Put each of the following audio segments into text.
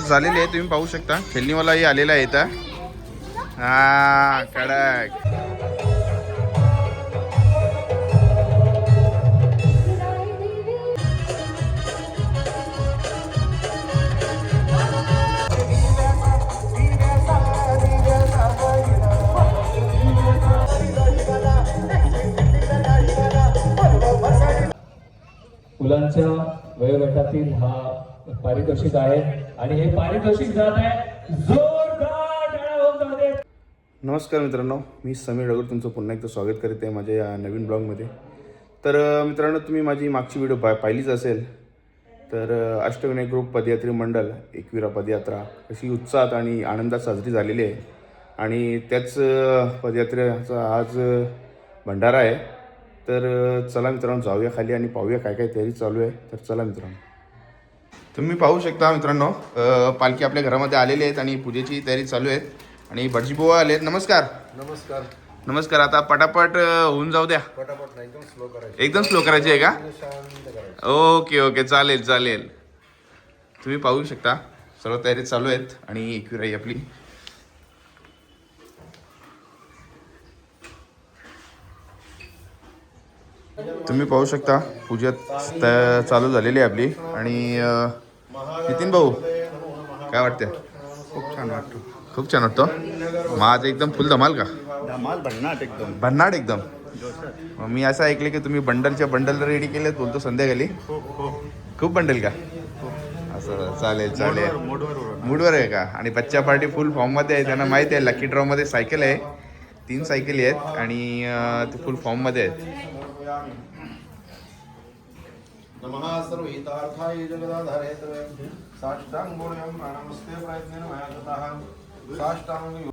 झालेली आहे तुम्ही पाहू शकता. खेळणीवालाही आलेला आहे इथं. हा कडक. मुलांच्या वयोगटातील हा पारितोषिक आहे आणि हे पारितोषिक जात आहे जोरदार टाळ्या होऊन जाऊ दे. नमस्कार मित्रांनो, मी समीर डगर तुमचं पुन्हा एकदा स्वागत करते माझ्या या नवीन ब्लॉगमध्ये. तर मित्रांनो, तुम्ही माझी मागची व्हिडिओ पाहिलीच असेल. तर अष्टविनायक ग्रुप पदयात्री मंडळ एकविरा पदयात्रा कशी उत्साहात आणि आनंदात साजरी झालेली आहे आणि त्याच पदयात्रेचा आज भंडारा आहे. तर चला मित्रांनो, जाऊया खाली आणि पाहूया काय काय तयारी चालू आहे. तर चला मित्रांनो, तुम्ही पाहू शकता मित्रांनो, पालखी आपल्या घरामध्ये आलेली आहेत आणि पूजेची तयारी चालू आहे आणि भटजी बुवा आलेत. नमस्कार. नमस्कार. नमस्कार. आता पटापट होऊन जाऊ द्या. पटापट नाही, एकदम स्लो करायचं. एकदम स्लो करायची आहे का? शांत करायचं. ओके ओके, चालेल चालेल. तुम्ही पाहू शकता सर्व तयारी चालू आहेत आणि एकविराई आपली तुम्ही पाहू शकता पूजा चालू झालेली आहे आपली. आणि नितीन भाऊ काय वाटतं? खूप छान वाटतो. खूप छान वाटतं. मग आज एकदम फुल धमाल का? धमाल भन्नाट एकदम. भन्नाट एकदम. मग मी असं ऐकलं की तुम्ही बंडल रेडी केलेत बोलतो संध्याकाळी. खूप बंडल का? असं चालेल चालेल. मूडवर आहे का? आणि बच्चा पार्टी फुल फॉर्ममध्ये आहे. त्यांना माहिती आहे लकी ड्रॉमध्ये सायकल आहे. 3 सायकली आहेत आणि ते फुल फॉर्ममध्ये आहेत. नमः सर्व हितार्थाय जगदाधारे साष्टांग बोलयं नमस्ते प्रयत्नेन मया कृतः साष्टांग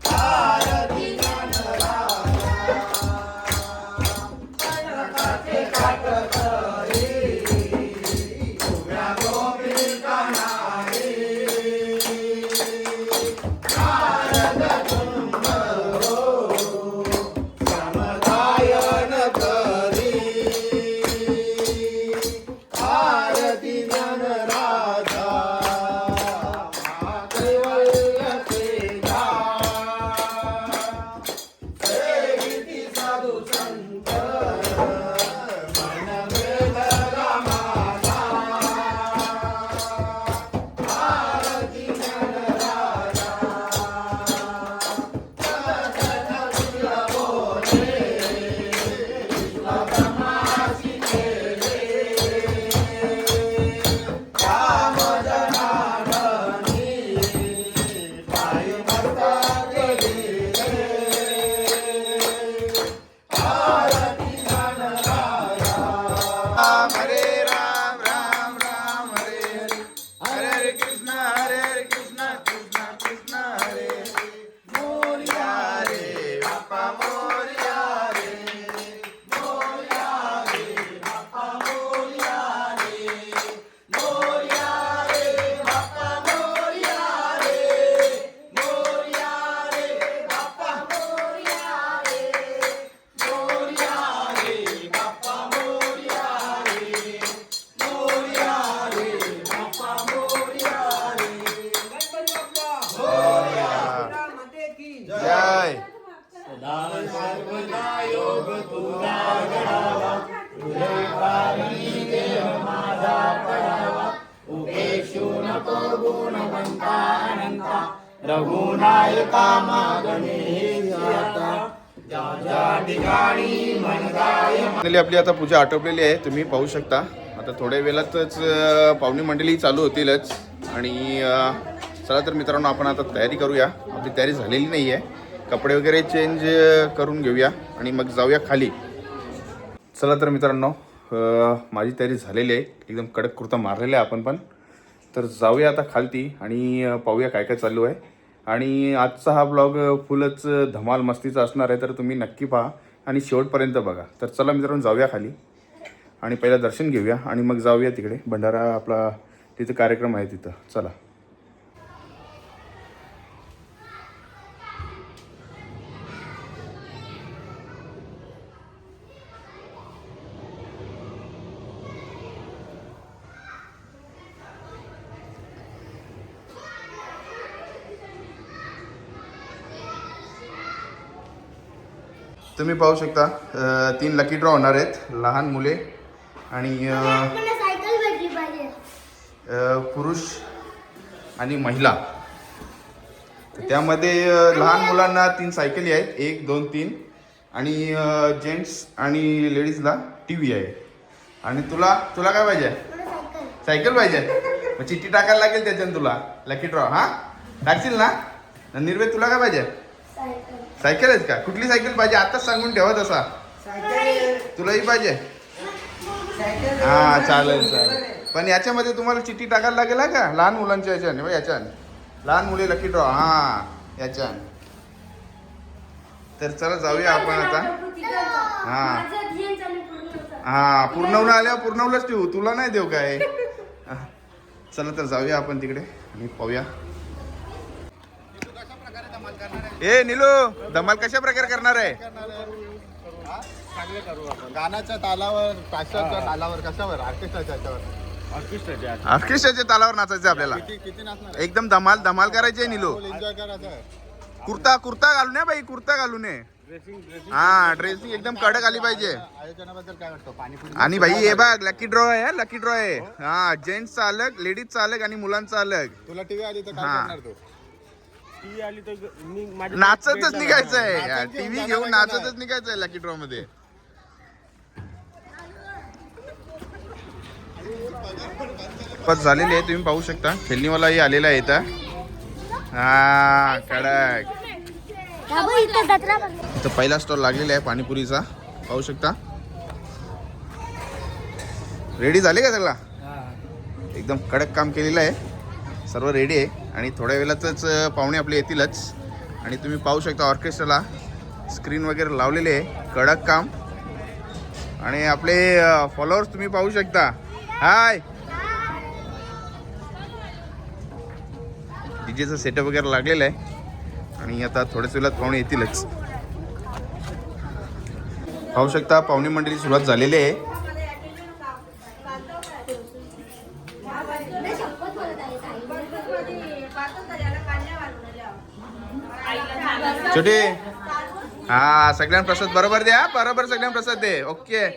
रघुनायका मागणे आपली आता पूजा आटोपलेली आहे. तुम्ही पाहू शकता. आता थोड्या वेळातच पाहुणी मंडळी चालू होतीलच. आणि चला तर मित्रांनो, आपण आता तयारी करूया. आपली तयारी झालेली नाही आहे. कपडे वगैरे चेंज करून घेऊया आणि मग जाऊया खाली. चला तर मित्रांनो, माझी तयारी झालेली आहे. एकदम कडक कुर्ता मारलेला आहे आपण पण. तर जाऊया आता खालती आणि पाहूया काय काय चालू आहे. आणि आजचा हा ब्लॉग फुलच धमाल मस्तीचा असणार आहे. तर तुम्ही नक्की पहा आणि शेवटपर्यंत बघा. तर चला मित्रांनो, जाऊया खाली आणि पहिलं दर्शन घेऊया आणि मग जाऊया तिकडे. भंडारा आपला तिथं कार्यक्रम आहे तिथं. चला. तुम्ही पाहू शकता 3 लकी ड्रॉ होणार आहेत, लहान मुले आणि मला सायकल भेटली पाहिजे. पुरुष आणि महिला. तर त्यामध्ये लहान मुलांना 3 सायकली आहेत, 1 2 3 आणि जेंट्स आणि लेडीजला TV आहे. आणि तुला काय पाहिजे? मला सायकल. सायकल पाहिजे? मग चिठ्ठी टाकायला लागेल त्याच्यानं तुला लकी ड्रॉ. हा टाकशील ना? निर्वेद तुला काय पाहिजे? सायकल. सायकल आहेत का? कुठली सायकल पाहिजे आताच सांगून ठेवा तसा. तुलाही पाहिजे? हा चालेल. पण याच्यामध्ये तुम्हाला चिठ्ठी टाकायला लागेल हा का? लहान मुलांच्या याच्याने याच्याने लहान मुले लकी ड्रॉ. हा याच्यान. तर चला जाऊया आपण आता. हा माझं ध्येय चालू पूर्ण होतं. हा पूर्णवला आल्यावर पूर्णवलाच ठेवू, तुला नाही देऊ काय. चला तर जाऊया आपण तिकडे आणि पाहूया. ए निलू, धमाल कशा प्रकारे करणार आहे? चांगले करू आपण. गाण्याच्या तालावर, पाश्चाच्या तालावर, कशावर? ऑर्केस्ट्राच्या याच्यावर. ऑर्केस्ट्राच्या तालावर नाचायचं आपल्याला. किती नाचणार? एकदम धमाल करायची आहे निलू. एन्जॉय करायचं. कुर्ता घालून ये बाई, कुर्ता घालून ये. हा ड्रेसिंग एकदम कडक आली पाहिजे. आयोजनाबद्दल काय वाटतं? पाणीपुरी आणि भाई हे बघ लकी ड्रॉ आहे, लकी ड्रॉ आहे. हा जेंट्सचा अलग, लेडीजचा अलग आणि मुलांचा अलग. तुला टीव्ही आली तर काय हा. करणार तू? नाचतच निघायचंय. टीव्ही घेऊन नाचतच निघायचंय लकी ड्रॉ मध्ये. पत झालेली आहे, तुम्ही पाहू शकता. खेळणीवालाही आलेला आहे इथं. हा कडक. बाबा इथं जत्रा भरली. इथं पहिला स्टॉल लागलेला आहे पाणीपुरीचा, पाहू शकता. रेडी झाले का सगळा? एकदम कडक काम केलेलं आहे, सर्व रेडी आहे. आणि थोड्या वेळातच पाहुणे आपले येतीलच. आणि तुम्ही पाहू शकता ऑर्केस्ट्राला स्क्रीन वगैरे लावलेले आहे, कडक काम. आणि आपले फॉलोअर्स तुम्ही पाहू शकता. हाय. डीजेचा सेटअप वगैरे लागलेला आहे आणि आता थोड्याच वेळात पाहुणे येतीलच. पाहू शकता पाहुणे मंडळी सुरुवात झालेली आहे. छोटे हा सगळ्यांना प्रसाद बरोबर द्या, बरोबर सगळ्यांना प्रसाद दे. ओके.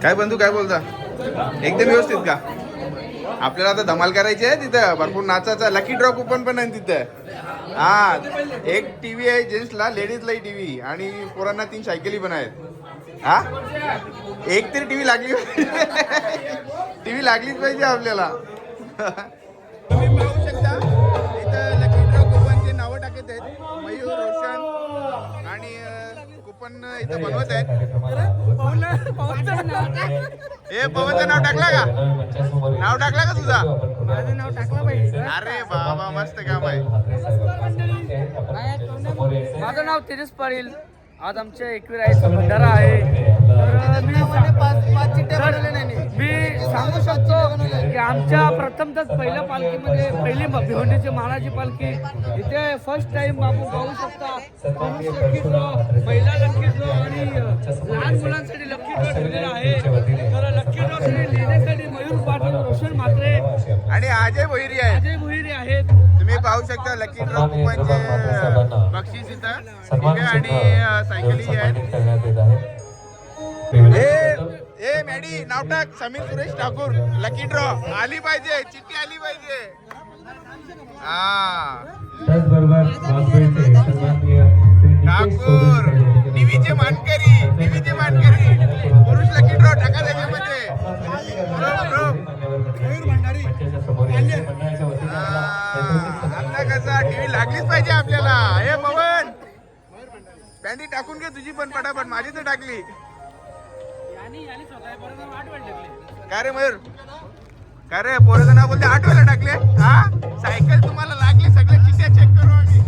काय बंधू काय बोलता? एकदम व्यवस्थित का? आपल्याला आता धमाल करायची आहे तिथं, भरपूर नाचायचा. लकी ड्रॉ कुपन पण आहे तिथं. हा एक टीव्ही आहे जेंट्सला, लेडीजलाही टीव्ही आणि पोरांना 3 सायकली पण आहेत. हा एक तरी टीव्ही लागली टीव्ही लागलीच पाहिजे आपल्याला. तुम्ही पाहू शकता इथं लकी ड्रॉ कुपनचे नावं टाकत आहेत. मयूर, रोशन आणि कुपन इथं बनवत आहेत. हे पवनचं नाव टाकला का? नाव टाकला का तुझा? माझं नाव टाकलं पाहिजे. अरे बाबा मस्त काम आहे. माझं नाव तेजस पाटील. आज आमच्या एकविराईचा भंडारा आहे. मी सांगू शकतो की आमच्या प्रथमतच पहिल्या पालखीमध्ये पहिली भिवंडीची महाराजी पालखी इथे फर्स्ट टाइम बाबू पाहू शकता. पुरुष लकी ड्रॉ, महिला लकी ड्रॉ आणि लहान मुलांसाठी लकी ड्रॉ ठेवलेला आहे. तर लकी ड्रॉ लिहिण्यासाठी मयूर पाटील, रोशन म्हात्रे आणि अजय भोईरी आहे. अजय भोईरे आहेत. तुम्ही पाहू शकता लकी ड्रॉ कुपनचे बक्षीस इथं टीव्ही आणि सायकली आहेत. ए मॅडी नाव टाक. समीर सुरेश ठाकूर. लकी ड्रॉ आली पाहिजे, चिठ्ठी आली पाहिजे. हा ठाकूर टीव्हीचे मानकरी पुरुष लकी ड्रॉ टाका त्याच्यामध्ये. आता कसा टीव्ही लागलीच पाहिजे आपल्याला. हे पवन पॅन्टी टाकून घे तुझी पण पटापट. माझी तर टाकली. काय रे मयूर? काय रे पोरं नाव बोलते 8 वेळा टाकले हा सायकल तुम्हाला लागले सगळे चिठ्ठ्या चेक करू आम्ही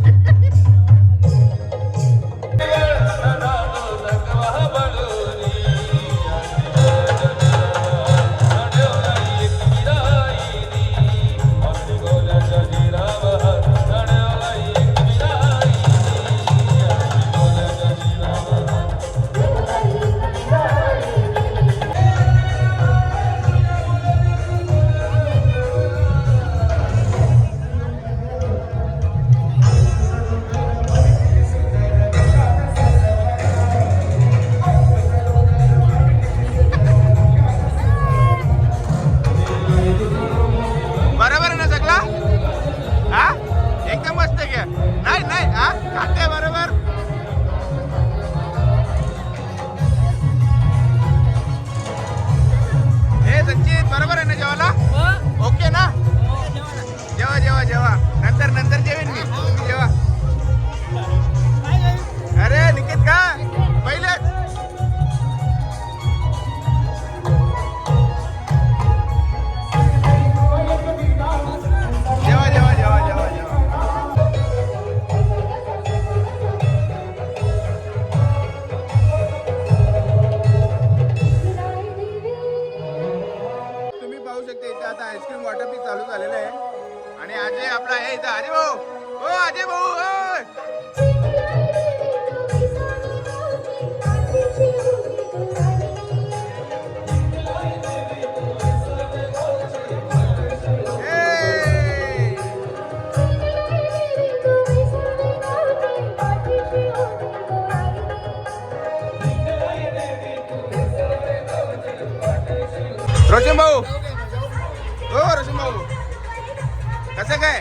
बरोबर आहे ना सगळा हा एकदम मस्त घ्या नाही नाही हा खाते बरोबर हे सचिन बरोबर आहे ना जेवायला ओके ना जेवा जेवा जेवा नंतर नंतर जेवेन मी तुम्ही जेवा अरे निकेत का पहिले जेवा जेवा जेवा जेवा जेवा तुम्ही पाहू शकता इथे आता आईस्क्रीम वॉटर पीक चालू झालेलं आहे आणि अजय आपला आहे इथं अजय भाऊ हो अजय भाऊ होय. ए! रोशन भाऊ हो रोशन भाऊ कसं काय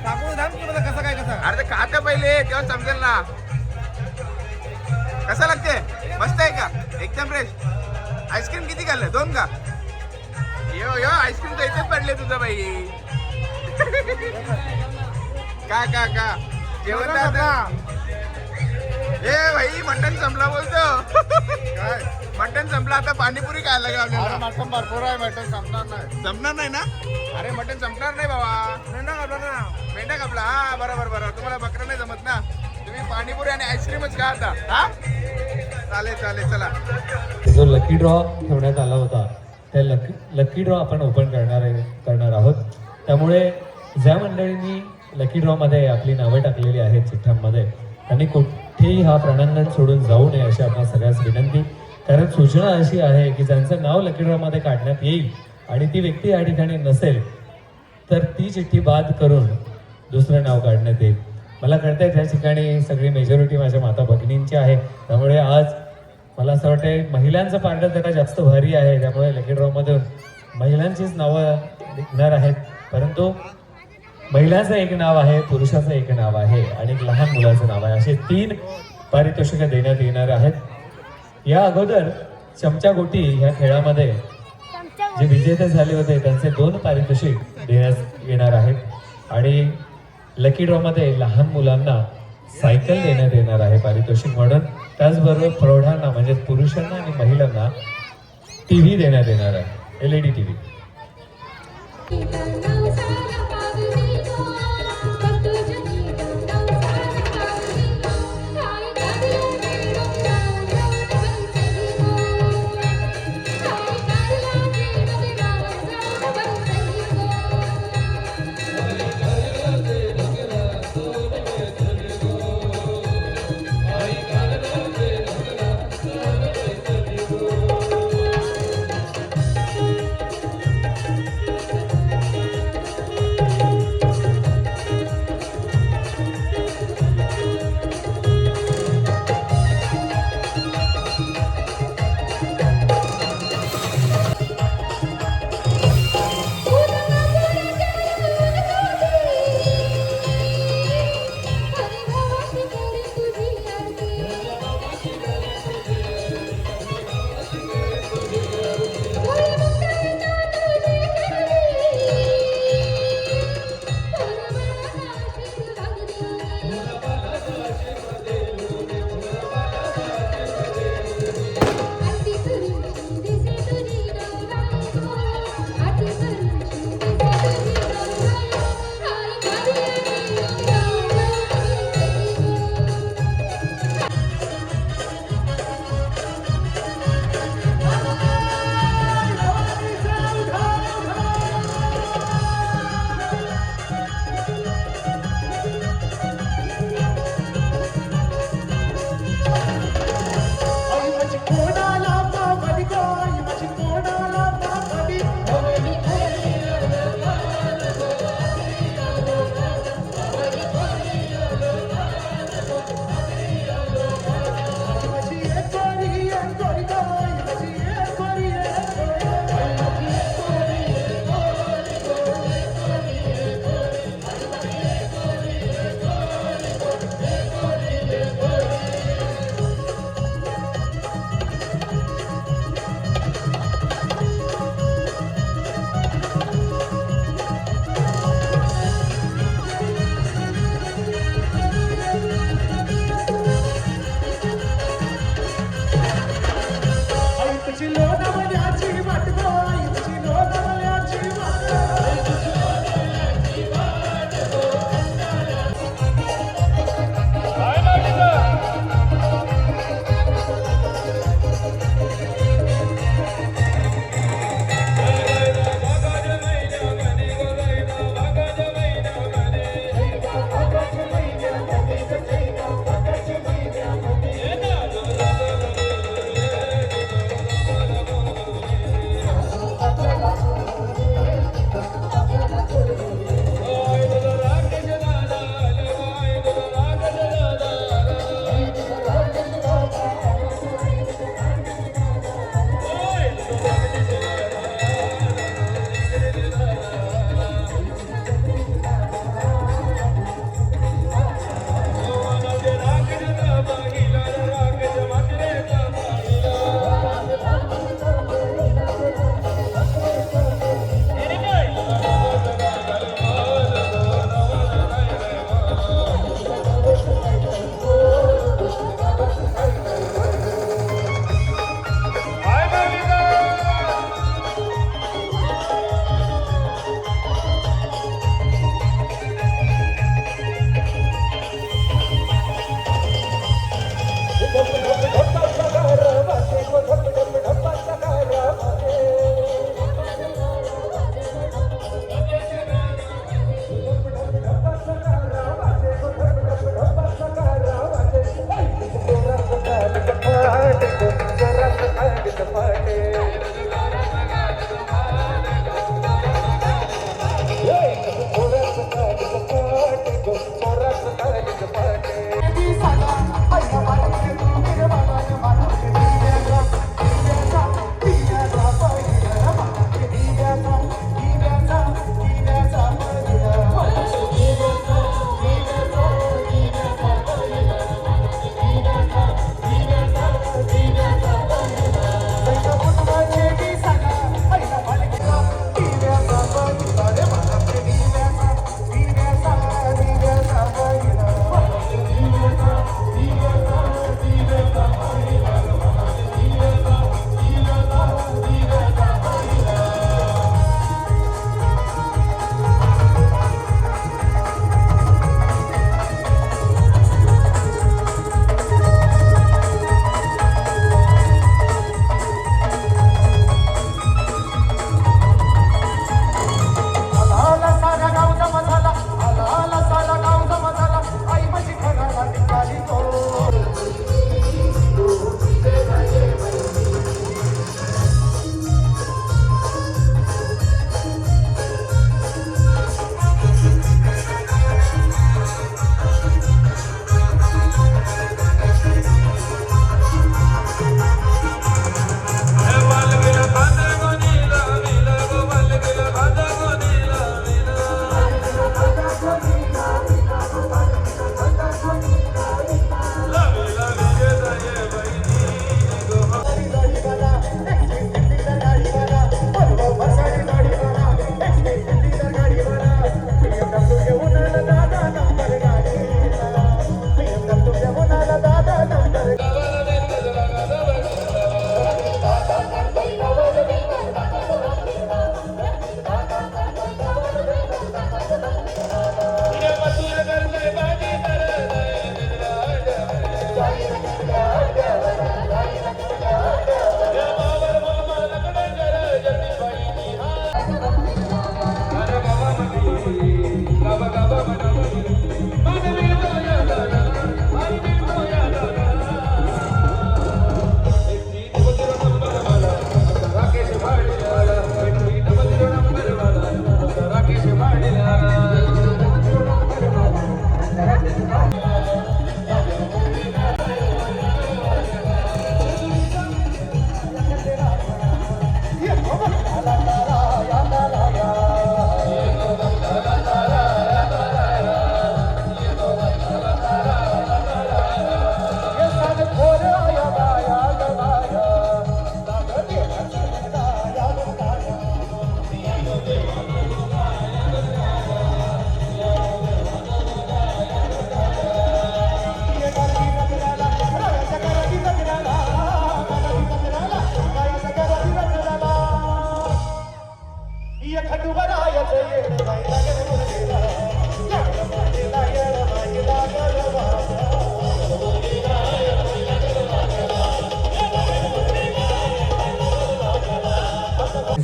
कसं काय कसं अरे ते खाता पहिले तेव्हा समजेल ना कसं लागते मस्त आहे का एकदम फ्रेश आईस्क्रीम किती खाल्लं 2 का यो यो आईस्क्रीम तर इथेच पडले तुझं बाई का जेवण आता ए भाई मटन संपला बोलतो काय मटन संपला आता पाणीपुरी खायला लागेल आपल्याला मटण भरपूर आहे मटण संपणार नाही संपणार नाही ना अरे मटन संपणार नाही बाबा मेंढा कापला हा बरोबर बरोबर तुम्हाला बकरा नाही जमत ना तुम्ही पाणीपुरी आणि आईस्क्रीमच खा आता हा चालेल चालेल चला जो लकी ड्रॉ ठेवण्यात आला होता त्या लकी ड्रॉ आपण ओपन करणार आहोत. त्यामुळे ज्या मंडळींनी लकी ड्रॉमध्ये आपली नावं टाकलेली आहेत चिठ्ठ्यांमध्ये त्यांनी कुठेही हा प्रणांगण सोडून जाऊ नये अशी आपण सगळ्याच विनंती. कारण सूचना अशी आहे की ज्यांचं नाव लकी ड्रॉमध्ये काढण्यात येईल आणि ती व्यक्ती या ठिकाणी नसेल तर ती चिठ्ठी बाद करून दुसरं नाव काढण्यात येईल. मला कळतंय त्या ठिकाणी सगळी मेजॉरिटी माझ्या माता भगिनींची आहे. त्यामुळे आज मला असं वाटतंय महिलांचं पार्ट जरा जास्त भारी आहे. त्यामुळे लकी ड्रॉमधून महिलांचीच नावं निघणार आहेत. परंतु महिलाचं एक नाव आहे, पुरुषाचं एक नाव आहे आणि एक लहान मुलाचं नाव आहे. असे 3 पारितोषिकं देण्यात येणार आहेत. या अगोदर चमचा गोटी ह्या खेळामध्ये जे विजेते झाले होते त्यांचे 2 पारितोषिक देण्यात येणार आहेत. आणि लकी ड्रॉमध्ये लहान मुलांना सायकल देण्यात येणार आहे पारितोषिक म्हणून. त्याचबरोबर प्रौढांना म्हणजे पुरुषांना आणि महिलांना TV देण्यात येणार आहे, LED TV.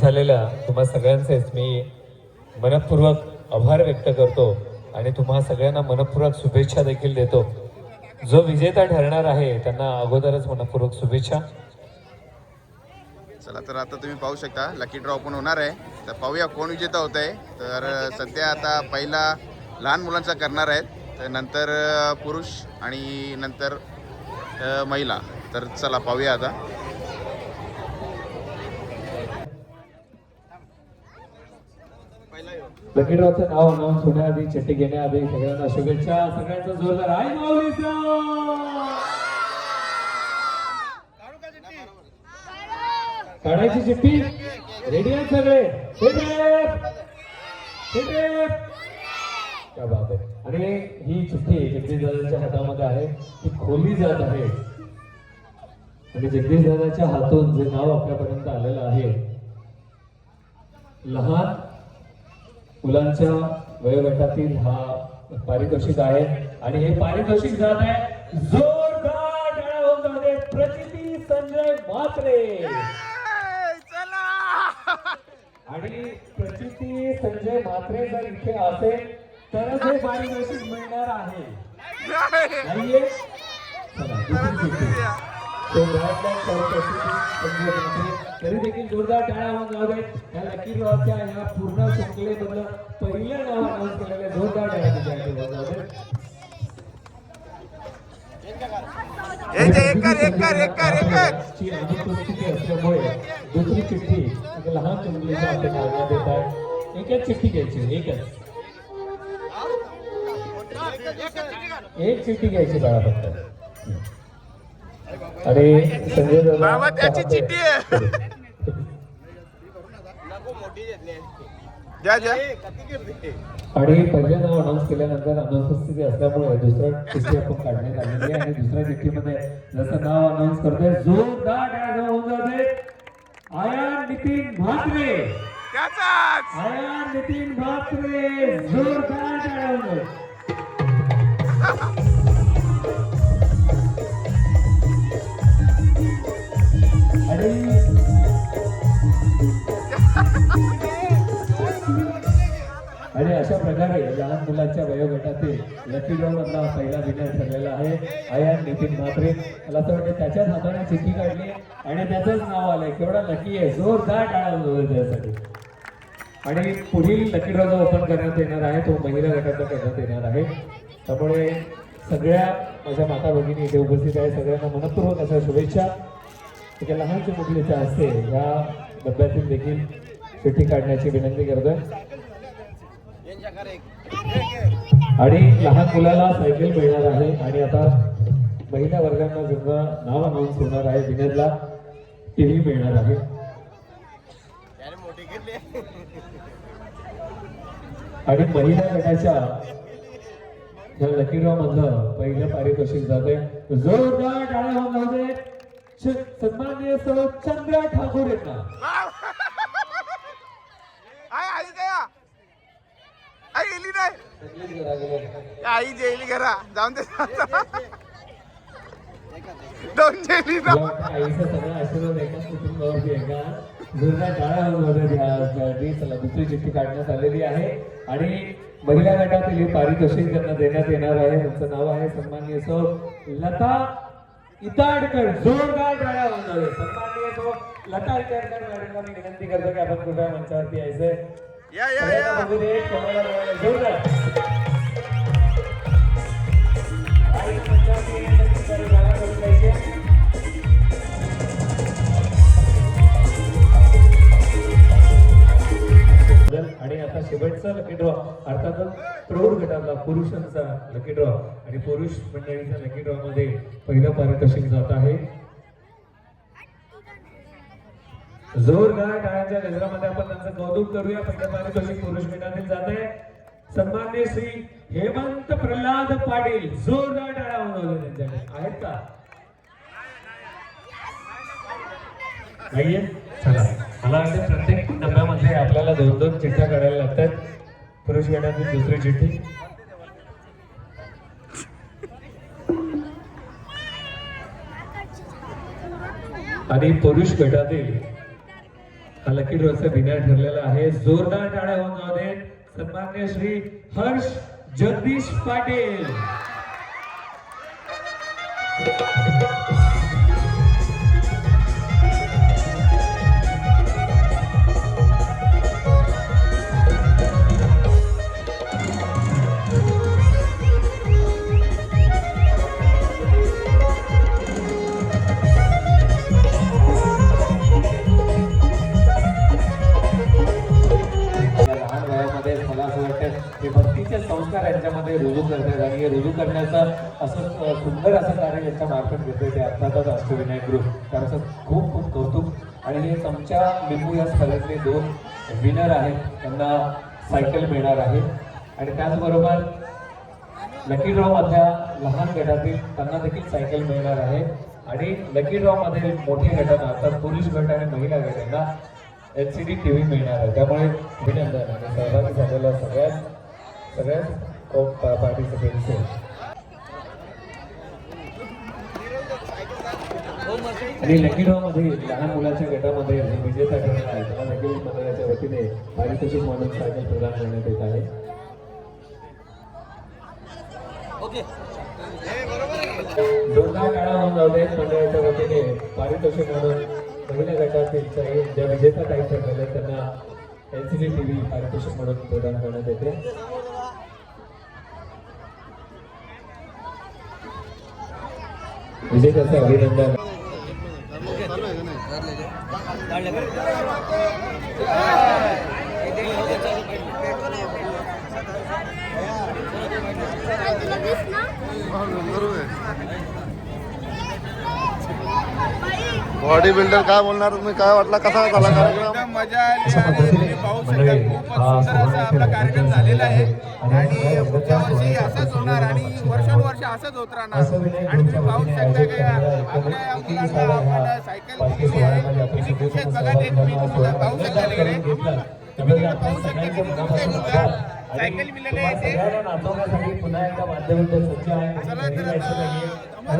झालेल्या तुम्हा सगळ्यांचेच मी मनपूर्वक आभार व्यक्त करतो आणि तुम्हा सगळ्यांना मनपूर्वक शुभेच्छा देखील देतो. जो विजेता ठरणार आहे त्यांना अगोदरच मनपूर्वक शुभेच्छा. चला तर आता तुम्ही पाहू शकता लकी ड्रॉ पण होणार आहे. तर पाहूया कोण विजेता होत आहे. तर सध्या आता पहिला लहान मुलांचा करणार आहेत, तर नंतर पुरुष आणि नंतर महिला. तर चला पाहूया आता. लकी ड्रॉचं नाव अनाऊन्स होण्याआधी चिठ्ठी घेण्याआधी सगळ्यांना शुभेच्छा. सगळ्यांचा जोरदार आहे माऊलीचा. काढायची चिठ्ठी रेडी आहेत सगळे. क्या बात आहे. आणि ही चिठ्ठी जगदीश दादाच्या हातामध्ये आहे, ती खोली जात आहे आणि जगदीश दादाच्या हातून जे नाव आपल्यापर्यंत आलेलं आहे लहान मुलांच्या वयोगटातील हा पारितोषिक आहे आणि हे पारितोषिक जात आहे जोरदार टाळ्या होऊन जाऊ दे प्रचिती संजय म्हात्रे. आणि प्रचिती संजय म्हात्रे जर इथे असेल तरच हे पारितोषिक मिळणार आहे. नाहीये चला दुसरी चिठ्ठी. तो तरी देखील जोरदार टाळ्या होऊन जाऊ दे. या लकी ड्रॉच्या या पूर्ण शृंखलेमधलं पहिलं नाव अनाऊन्स केलेलं जोरदार टाळ्या होऊन जाऊ दे. ची अनुपस्थिती असल्यामुळे दुसरी चिठ्ठी एका लहान मुलीच्या हातात काढण्यात येत आहे. एकच चिठ्ठी घ्यायची, एक चिठ्ठी घ्यायची बाळा फक्त. आणि संजय दादा त्याची चिठ्ठी आहे. आणि पहिल्या नाव अनाऊन्स केल्यानंतर अनुपस्थिती असल्यामुळे दुसऱ्या चिठ्ठी आपण काढण्यात आलेली आहे आणि दुसऱ्या चिठ्ठीमध्ये जसं नाव अनाऊन्स करतोय जोरदार टाळ्या होऊन जाते. आयान नितीन म्हात्रे. आयान नितीन म्हात्रे जोरदार टाळ्या होऊन जाते. आणि अशा प्रकारे लहान मुलांच्या वयोगटातील लकी ड्रॉ मधला पहिला विनर ठरलेला आहे आयान नितीन म्हात्रे. मला असं वाटतं त्याच्याच हाताने चिठ्ठी काढली आणि त्याचंच नाव आलंय. केवढा लकी आहे. जोरदार टाळ्या त्यासाठी. आणि पुढील लकी ड्रॉ जो ओपन करण्यात येणार आहे तो महिला गटाचा करण्यात येणार आहे. त्यामुळे सगळ्या माझ्या माता भगिनी इथे उपस्थित आहे. सगळ्यांना मनपूर्वक अशा शुभेच्छा. एका लहानच्या मुलीच्या हस्ते ह्या डब्यातील देखील चिठ्ठी काढण्याची विनंती करतोय. आणि लहान मुलाला सायकल मिळणार आहे. आणि आता महिला वर्गांना जेव्हा नाव अनाऊन्स होणार आहे विनरला टीव्ही मिळणार आहे. आणि महिला गटाच्या या लकी ड्रॉ मधलं पहिलं पारितोषिक जाते. जोरदार टाळ्या होऊन जाऊ दे. सन्माननीय सौ चंद्रा ठाकूर यांना. आई जेली घरा जाऊन दे. दोन जेली आईचा सगळा आशीर्वाद एकाच कुटुंबावरती आहे का. जोरदार टाळ्या होऊन जाऊ दे. चला दुसरी चिठ्ठी काढण्यात आलेली आहे आणि महिला गटातील हे पारितोषिक त्यांना देण्यात येणार आहे. त्यांचं नाव आहे सन्माननीय सौ लता इताडकर. जोरदार टाळ्या होऊन जाऊ दे. सन्माननीय सौ लता इताडकर मॅडमला मी विनंती करतो की आपण कृपया मंचावरती यायचंय. बघू दे कोणाला जोरदार आणि आता शेवटचा लकी ड्रॉ अर्थातच प्रौढ गटातला पुरुषांचा लकी ड्रॉ आणि पुरुष मंडळीच्या लकी ड्रॉ मध्ये पहिलं पारितोषिक जात आहे. जोरदार टाळ्यांच्या गजरामध्ये आपण त्यांचं कौतुक करूया. पहिलं पारितोषिक पुरुष गटातील जात आहे. सन्माननीय श्री हेमंत प्रल्हाद पाटील. जोरदार टाळ्या होऊन त्यांच्याकडे आहेत का. नाहीये. चला मला वाटतं प्रत्येक डब्यामध्ये आपल्याला 2-2 चिठ्ठ्या काढायला लागतात. पुरुष गटातील दुसरी चिठ्ठी आणि पुरुष गटातील हा लकी ड्रॉचा विनर ठरलेला आहे. जोरदार टाळ्या होऊन जाऊ देत. सन्माननीय श्री हर्ष जगदीश पाटील. लहान वयामध्ये मला असं वाटतं हे भक्तीचे संस्कार यांच्यामध्ये रुजू करतात आणि हे रुजू करण्याचं असं सुंदर असं कार्य यांच्या मार्फत घेतोय ते अर्थातच अष्टविनायक ग्रुप. त्याचं खूप खूप कौतुक. आणि हे चमचा लिंबू या स्पर्धेतले 2 विनर आहेत. त्यांना सायकल मिळणार आहे. आणि त्याचबरोबर लकी ड्रॉ मधल्या लहान गटातील त्यांना देखील सायकल मिळणार आहे. आणि लकी ड्रॉ मध्ये मोठे गटांना अर्थात पुरुष गट आणि महिला गटांना LCD TV मिळणार आहे. त्यामुळे अभिनंदन आणि सहभागी झालेल्या सगळ्याच पार्टिसिपेंट्स. आणि लकी ड्रॉ मध्ये लहान मुलाच्या गटामध्ये जो विजेता ठरला आहे त्याला लकी मंडळाच्या वतीने पारितोषिक म्हणून सायकल प्रदान करण्यात येत आहे. जोरदार टाळ्या होऊन जाऊ दे. मंडळाच्या वतीने पारितोषिक म्हणून महिला गटातील ज्या विजेता ताई ठरलेल्या त्यांना LCD TV पारितोषिक म्हणून प्रदान करण्यात येते. विजेत्याचं अभिनंदन. बॉडी बिल्डर काय बोलणार तुम्ही? काय वाटला, कसा झाला कार्यक्रम? एकदम मजा आली आणि तुम्ही पाहू शकता खूपच सुंदर असा आपला कार्यक्रम झालेला आहे. आणि पुढच्या वर्षी असंच होणार आणि वर्षानुवर्ष असंच होत राहणार. आणि तुम्ही पाहू शकता की आपल्या या मुलांना आपण सायकल दिलेली आहे. किती खुश आहेत बघा ते. तुम्ही तुम्हाला पाहू शकता तिकडे. तुम्ही तिकडे पाहू शकता किती खुश आहे मुलं. सायकल मिळालेली आहे ते. नाचवण्यासाठी पुन्हा एकदा वाद्यवृंद सज्ज आहे.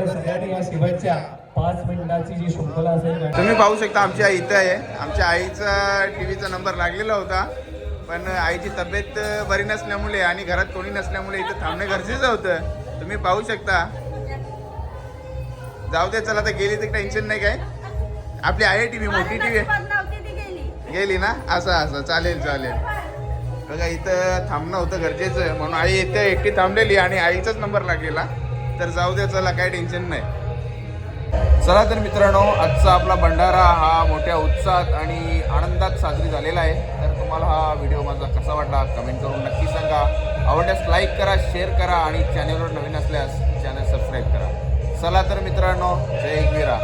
सगळ्यांनी या शेवटच्या 5 मिनिटाची जी शृंखला असेल. तुम्ही पाहू शकता आमची आई इथं आहे. आमच्या आईचा टीव्हीचा नंबर लागलेला होता पण आईची तब्येत बरी नसल्यामुळे आणि घरात कोणी नसल्यामुळे इथं थांबणे गरजेचं होतं. तुम्ही पाहू शकता. जाऊ दे चला तर गेली तर टेन्शन नाही काय. आपली आहे टीव्ही मोठी टीव्ही गेली ना. असं चालेल बघा इथं थांबणं होतं गरजेचं म्हणून आई इथे एकटी थांबलेली आणि आईचाच नंबर लागलेला. तर जाऊ दे चला काय टेन्शन नाही. चला तर मित्रांनो आजचा आपला भंडारा हा मोठ्या उत्साहात आणि आनंदात साजरी झालेला आहे. तर तुम्हाला हा व्हिडिओ माझा कसा वाटला कमेंट करून नक्की सांगा. आवडल्यास लाईक करा, शेअर करा आणि चॅनलवर नवीन असल्यास चॅनल सबस्क्राईब करा. चला तर मित्रांनो जय एकविरा.